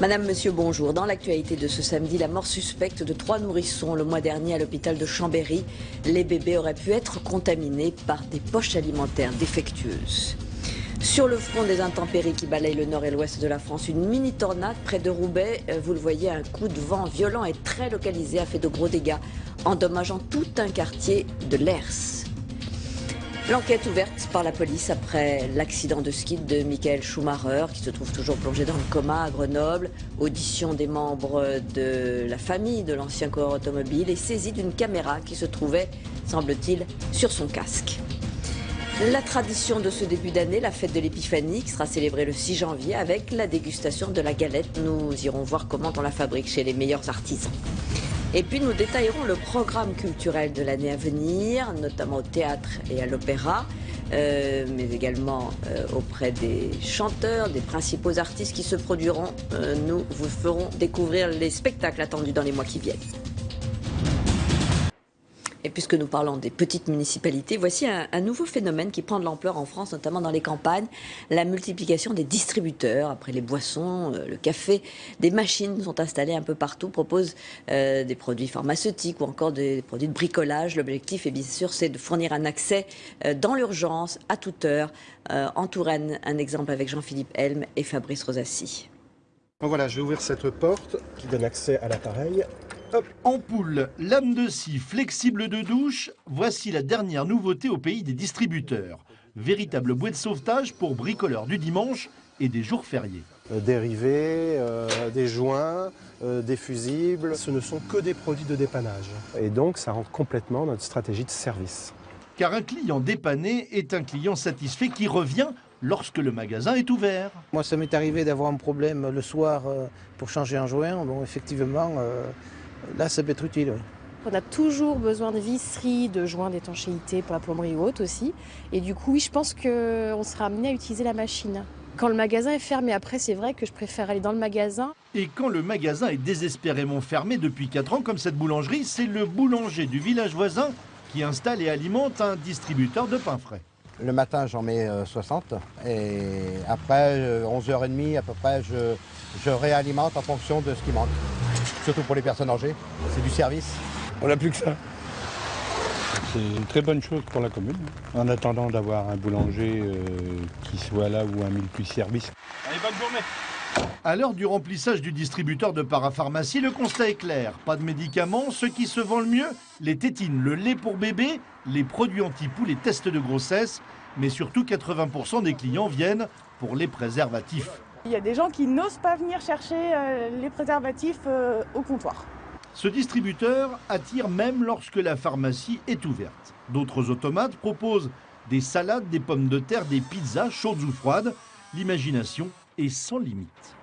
Madame, monsieur, bonjour. Dans l'actualité de ce samedi, la mort suspecte de 3 nourrissons le mois dernier à l'hôpital de Chambéry. Les bébés auraient pu être contaminés par des poches alimentaires défectueuses. Sur le front des intempéries qui balayent le nord et l'ouest de la France, une mini-tornade près de Roubaix. Vous le voyez, un coup de vent violent et très localisé a fait de gros dégâts, endommageant tout un quartier de l'Hers. L'enquête ouverte par la police après l'accident de ski de Michael Schumacher, qui se trouve toujours plongé dans le coma à Grenoble. Audition des membres de la famille de l'ancien coureur automobile et saisie d'une caméra qui se trouvait, semble-t-il, sur son casque. La tradition de ce début d'année, la fête de l'Épiphanie, qui sera célébrée le 6 janvier avec la dégustation de la galette. Nous irons voir comment on la fabrique chez les meilleurs artisans. Et puis nous détaillerons le programme culturel de l'année à venir, notamment au théâtre et à l'opéra, mais également auprès des chanteurs, des principaux artistes qui se produiront. Nous vous ferons découvrir les spectacles attendus dans les mois qui viennent. Et puisque nous parlons des petites municipalités, voici un nouveau phénomène qui prend de l'ampleur en France, notamment dans les campagnes, la multiplication des distributeurs. Après les boissons, le café, des machines sont installées un peu partout, proposent des produits pharmaceutiques ou encore des produits de bricolage. L'objectif, bien sûr, c'est de fournir un accès dans l'urgence, à toute heure. En Touraine, un exemple avec Jean-Philippe Helm et Fabrice Rosassi. Voilà, je vais ouvrir cette porte qui donne accès à l'appareil. Hop. Ampoule, lame de scie, flexible de douche, voici la dernière nouveauté au pays des distributeurs. Véritable bouée de sauvetage pour bricoleurs du dimanche et des jours fériés. Des rivets, des joints, des fusibles, ce ne sont que des produits de dépannage. Et donc ça rentre complètement dans notre stratégie de service. Car un client dépanné est un client satisfait qui revient lorsque le magasin est ouvert. Moi, ça m'est arrivé d'avoir un problème le soir pour changer un joint. Bon, effectivement, là, ça peut être utile. Oui. On a toujours besoin de visseries, de joints d'étanchéité pour la plomberie ou autre aussi. Et du coup, oui, je pense qu'on sera amené à utiliser la machine. Quand le magasin est fermé, après, c'est vrai que je préfère aller dans le magasin. Et quand le magasin est désespérément fermé depuis 4 ans, comme cette boulangerie, c'est le boulanger du village voisin qui installe et alimente un distributeur de pain frais. Le matin, j'en mets 60 et après, 11h30 à peu près, je réalimente en fonction de ce qui manque. Surtout pour les personnes âgées, c'est du service. On n'a plus que ça. C'est une très bonne chose pour la commune, en attendant d'avoir un boulanger qui soit là ou un multi-service. Allez, bonne journée. À l'heure du remplissage du distributeur de parapharmacie, le constat est clair. Pas de médicaments, ce qui se vend le mieux, les tétines, le lait pour bébé, les produits anti-poux, les tests de grossesse. Mais surtout, 80% des clients viennent pour les préservatifs. Il y a des gens qui n'osent pas venir chercher les préservatifs au comptoir. Ce distributeur attire même lorsque la pharmacie est ouverte. D'autres automates proposent des salades, des pommes de terre, des pizzas chaudes ou froides. L'imagination est sans limite.